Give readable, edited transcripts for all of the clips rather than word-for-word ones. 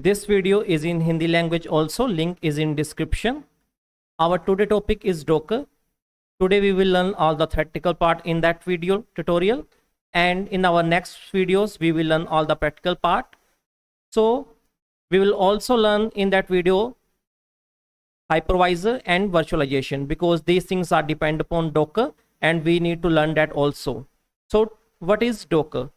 This video is in Hindi language also. Link is in description. Our today topic is Docker. Today we will learn all the theoretical part in that video tutorial, and in our next videos we will learn all the practical part. So we will also learn in that video hypervisor and virtualization, because these things are depend upon Docker and we need to learn that also. So what is Docker?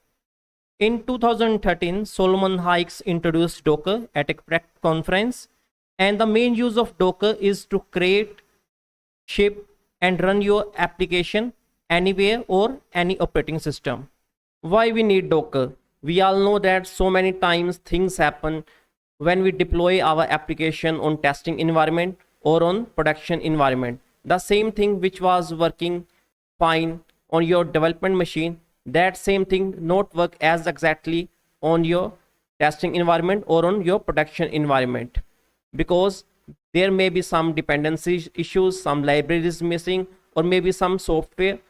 In 2013, Solomon Hykes introduced Docker at a conference, and the main use of Docker is to create, ship, and run your application anywhere or any operating system. Why we need Docker? We all know that so many times things happen when we deploy our application on testing environment or on production environment. The same thing which was working fine on your development machine, that same thing not work as exactly on your testing environment or on your production environment, because there may be some dependency issues, some libraries missing, or maybe some software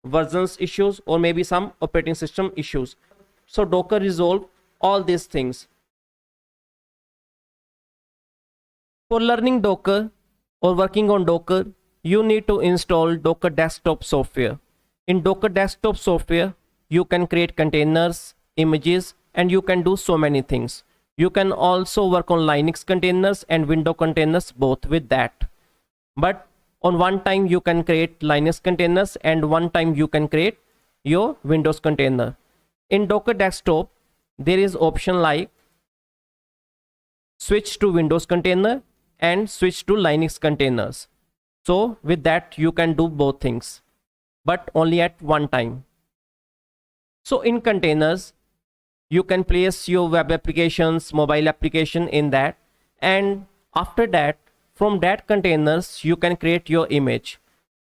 versions issues, or maybe some operating system issues. So Docker resolve all these things. For learning Docker or working on Docker, you need to install Docker desktop software. In Docker desktop software, you can create containers, images, and you can do so many things. You can also work on Linux containers and Windows containers both with that. But on one time you can create Linux containers and one time you can create your Windows container. In Docker desktop, there is option like switch to Windows container and switch to Linux containers. So with that you can do both things, but only at one time. So in containers, you can place your web applications, mobile application in that, and after that, from that containers, you can create your image.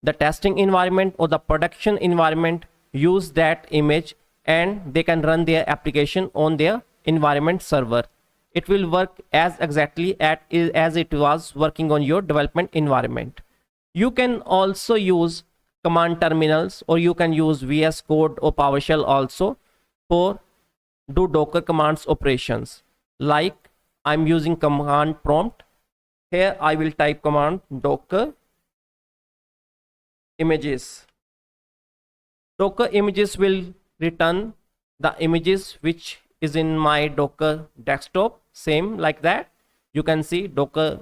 The testing environment or the production environment use that image and they can run their application on their environment server. It will work as exactly as it was working on your development environment. You can also use command terminals, or you can use VS Code or PowerShell also for do Docker commands operations. Like I'm using command prompt. Here I will type command Docker images. Docker images will return the images which is in my Docker desktop. Same like that. You can see Docker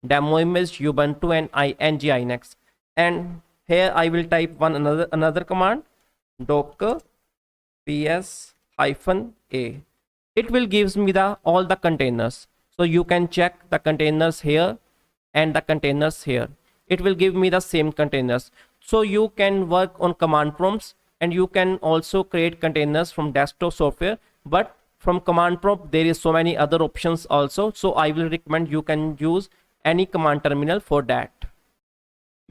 demo image, Ubuntu, and nginx. And here I will type another command, Docker ps-a. It will gives me all the containers. So you can check the containers here and the containers here. It will give me the same containers. So you can work on command prompts, and you can also create containers from desktop software. But from command prompt there is so many other options also. So I will recommend you can use any command terminal for that.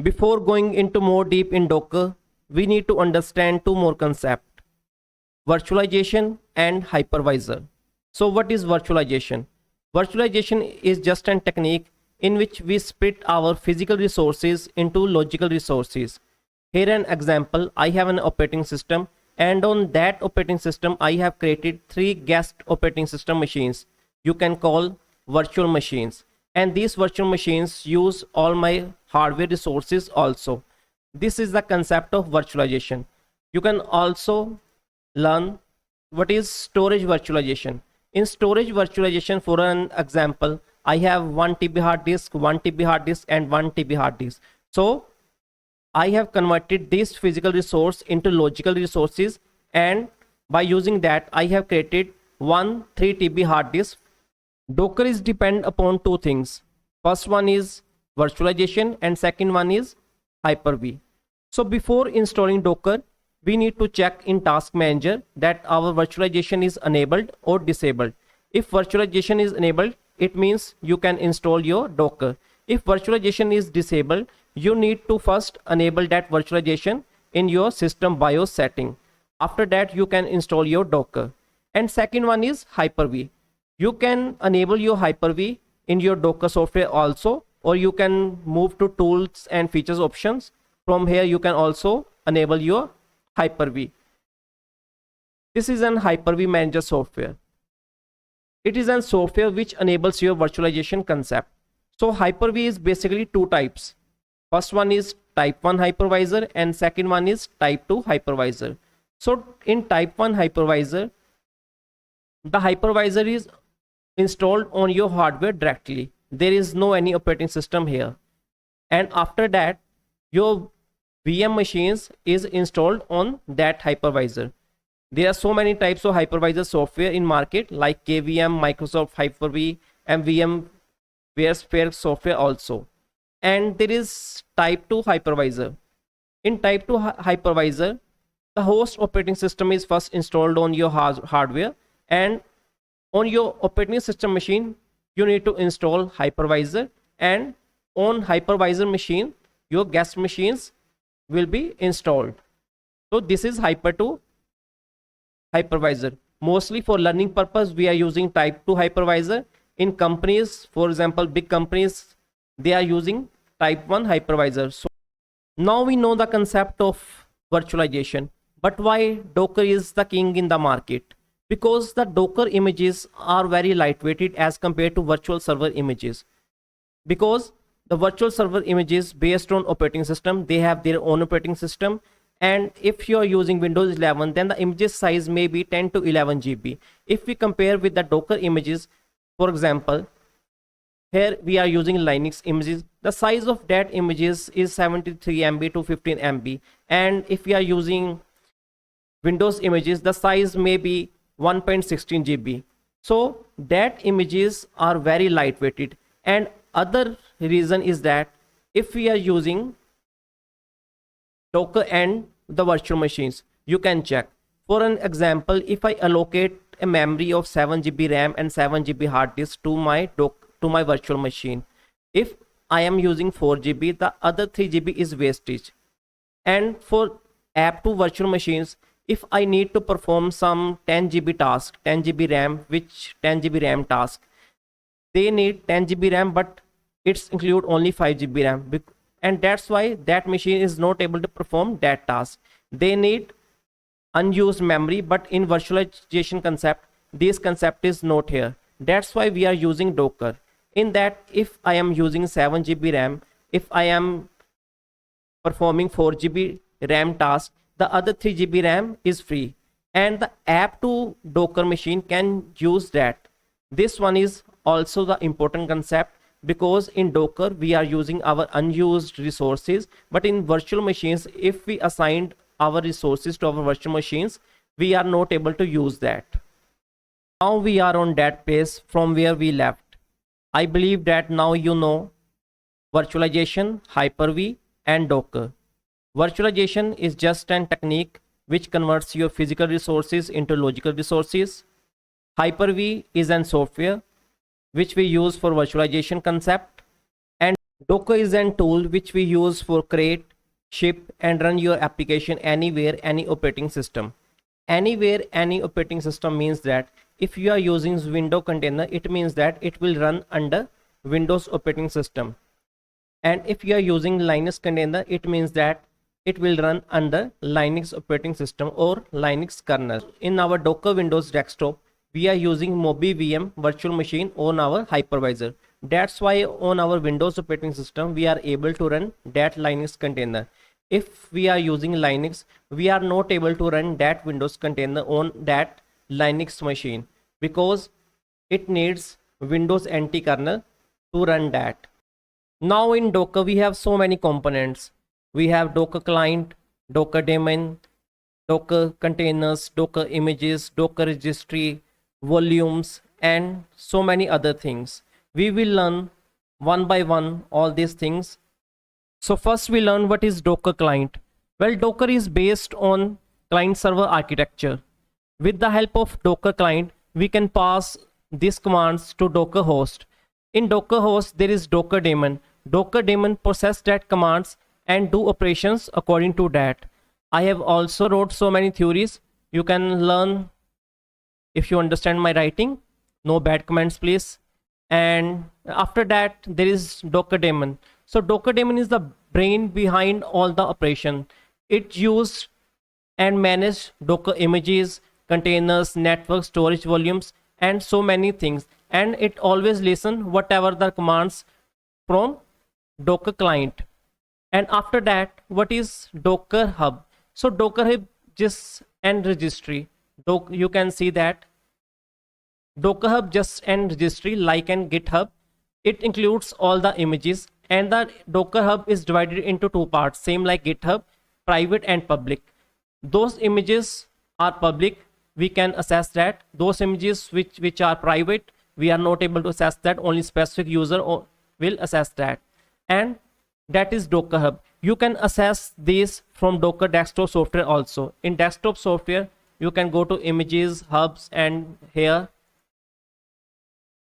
Before going into more deep in Docker, we need to understand two more concepts: virtualization and hypervisor. So what is virtualization? Virtualization is just a technique in which we split our physical resources into logical resources. Here an example, I have an operating system, and on that operating system I have created 3 guest operating system machines. You can call virtual machines, and these virtual machines use all my hardware resources also. This is the concept of virtualization. You can also learn what is storage virtualization. In storage virtualization, for an example, I have 1 TB hard disk, 1 TB hard disk, and 1 TB hard disk. So I have converted this physical resource into logical resources, and by using that I have created 3 TB hard disk. Docker is depend upon two things. First one is virtualization and second one is Hyper-V. So before installing Docker, we need to check in task manager that our virtualization is enabled or disabled. If virtualization is enabled, it means you can install your Docker. If virtualization is disabled, you need to first enable that virtualization in your system BIOS setting. After that you can install your Docker. And second one is Hyper-V. You can enable your Hyper-V in your Docker software also, or you can move to tools and features options. From here you can also enable your Hyper-V. This is an Hyper-V manager software. It is a software which enables your virtualization concept. So Hyper-V is basically two types. First one is type 1 hypervisor and second one is type 2 hypervisor. So in type 1 hypervisor, the hypervisor is installed on your hardware directly. There is no any operating system here. And after that, your VM machines is installed on that hypervisor. There are so many types of hypervisor software in market like KVM, Microsoft Hyper-V, and VMware software also. And there is type 2 hypervisor. In type 2 hypervisor, the host operating system is first installed on your hardware, and on your operating system machine you need to install hypervisor, and on hypervisor machine your guest machines will be installed. So this is Hyper 2 hypervisor. Mostly for learning purpose we are using type 2 hypervisor. In companies, for example big companies, they are using type 1 hypervisor. So now we know the concept of virtualization, but why Docker is the king in the market? Because the Docker images are very lightweighted as compared to virtual server images. Because the virtual server images based on operating system, they have their own operating system, and if you are using Windows 11, then the images size may be 10 to 11 GB. If we compare with the Docker images, for example, here we are using Linux images, the size of that images is 73 MB to 15 MB, and if we are using Windows images, the size may be 1.16 GB. So that images are very lightweighted. And other reason is that if we are using Docker and the virtual machines, you can check. For an example, if I allocate a memory of 7 GB RAM and 7 GB hard disk to my virtual machine, if I am using 4 GB, the other 3 GB is wastage. And for app to virtual machines, if I need to perform some 10 GB task, 10 GB RAM, which 10 GB RAM task, they need 10 GB RAM, but it's include only 5 GB RAM, and that's why that machine is not able to perform that task. They need unused memory, but in virtualization concept, this concept is not here. That's why we are using Docker. In that, if I am using 7 GB RAM, if I am performing 4 GB RAM task, the other 3 GB RAM is free, and the app to Docker machine can use that. This one is also the important concept, because in Docker we are using our unused resources, but in virtual machines, if we assigned our resources to our virtual machines, we are not able to use that. Now we are on that page from where we left. I believe that now you know virtualization, Hyper-V, and Docker. Virtualization is just an technique which converts your physical resources into logical resources. Hyper-V is an software which we use for virtualization concept, and Docker is an tool which we use for create, ship, and run your application anywhere, any operating system. Anywhere, any operating system means that if you are using Windows container, it means that it will run under Windows operating system. And if you are using Linux container, it means that it will run under Linux operating system or Linux kernel. In our Docker Windows desktop, we are using MobiVM virtual machine on our hypervisor. That's why on our Windows operating system, we are able to run that Linux container. If we are using Linux, we are not able to run that Windows container on that Linux machine, because it needs Windows NT kernel to run that. Now in Docker, we have so many components. We have Docker client, Docker daemon, Docker containers, Docker images, Docker registry, volumes, and so many other things. We will learn one by one all these things. So first we learn what is Docker client. Well, Docker is based on client server architecture. With the help of Docker client, we can pass these commands to Docker host. In Docker host, there is Docker daemon. Docker daemon process that commands and do operations according to that. I have also wrote so many theories. You can learn if you understand my writing. No bad comments, please. And after that, there is Docker daemon. So Docker daemon is the brain behind all the operation. It used and manage Docker images, containers, network, storage volumes, and so many things, and it always listen whatever the commands from Docker client. And after that, what is Docker Hub? So Docker Hub just and registry. You can see that Docker Hub just and registry like an GitHub. It includes all the images, and the Docker Hub is divided into two parts, same like GitHub, private and public. Those images are public, we can access that. Those images which are private, we are not able to access that. Only specific user will access that. And that is Docker Hub. You can access this from Docker desktop software also. In desktop software, you can go to images, hubs, and here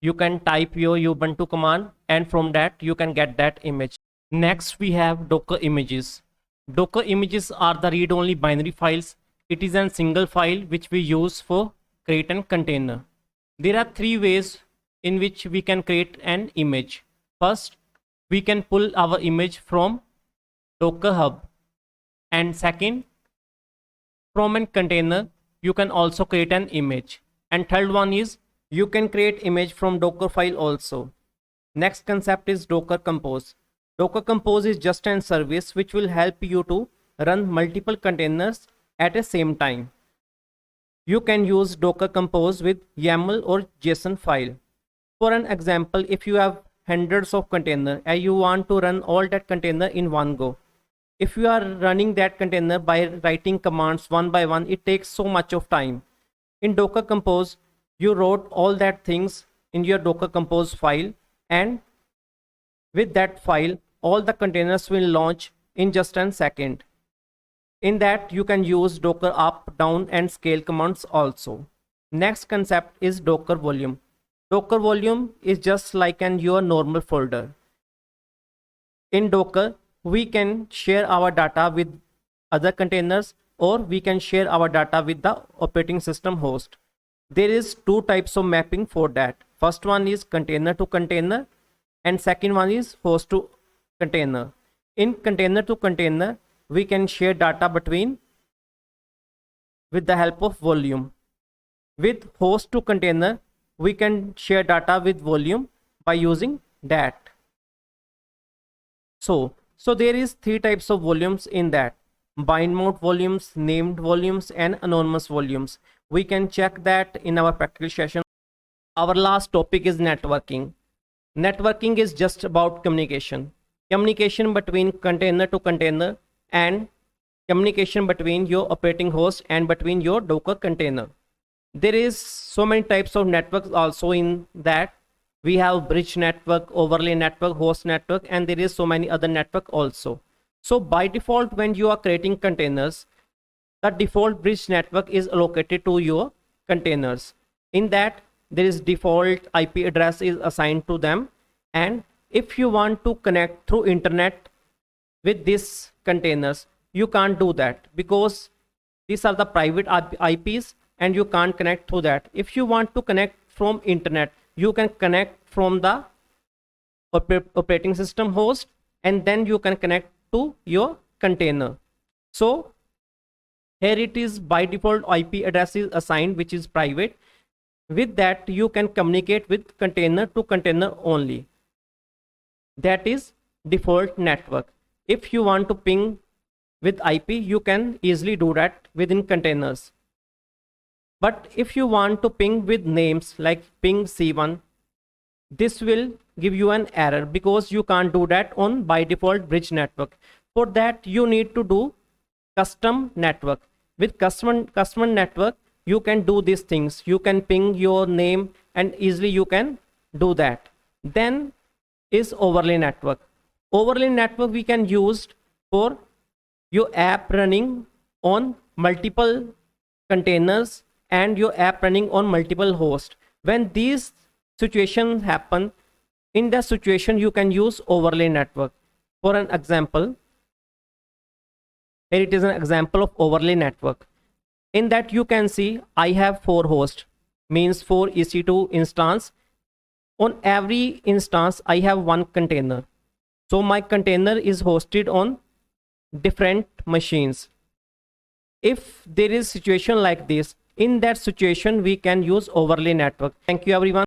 you can type your Ubuntu command, and from that you can get that image. Next we have Docker images. Docker images are the read-only binary files. It is a single file which we use for create a container. There are three ways in which we can create an image. First, we can pull our image from Docker Hub, and second, from a container you can also create an image, and third one is you can create image from Docker file also. Next concept is Docker Compose. Docker Compose is just a service which will help you to run multiple containers at the same time. You can use Docker Compose with YAML or JSON file. For an example, if you have hundreds of containers and you want to run all that container in one go, if you are running that container by writing commands one by one, it takes so much of time. In Docker Compose, you wrote all that things in your Docker Compose file, and with that file all the containers will launch in just a second. In that you can use Docker up, down, and scale commands also. Next concept is Docker Volume. Docker Volume is just like your normal folder. In Docker, we can share our data with other containers, or we can share our data with the operating system host. There is two types of mapping for that. First one is container to container, and second one is host to container. In container to container, we can share data between with the help of volume. With host to container, we can share data with volume by using that. So there is three types of volumes in that: bind mode volumes, named volumes, and anonymous volumes. We can check that in our practical session. Our last topic is networking. Networking is just about communication. Communication between container to container, and communication between your operating host and between your Docker container. There is so many types of networks also in that. We have bridge network, overlay network, host network, and there is so many other network also. So by default, when you are creating containers, the default bridge network is allocated to your containers. In that, there is default IP address is assigned to them, and if you want to connect through internet with these containers, you can't do that because these are the private IPs and you can't connect through that. If you want to connect from internet, you can connect from the operating system host, and then you can connect to your container. So here it is, by default IP address is assigned which is private. With that you can communicate with container to container only. That is default network. If you want to ping with IP, you can easily do that within containers. But if you want to ping with names like ping C1, this will give you an error because you can't do that on by default bridge network. For that you need to do custom network. With custom network, you can do these things. You can ping your name and easily you can do that. Then is overlay network. Overlay network we can use for your app running on multiple containers and your app running on multiple hosts. When these situations happen, in that situation you can use overlay network. For an example, here it is an example of overlay network. In that you can see I have 4 hosts, means 4 EC2 instance. On every instance I have 1 container. So my container is hosted on different machines. If there is situation like this, In that situation, we can use overlay network. Thank you everyone.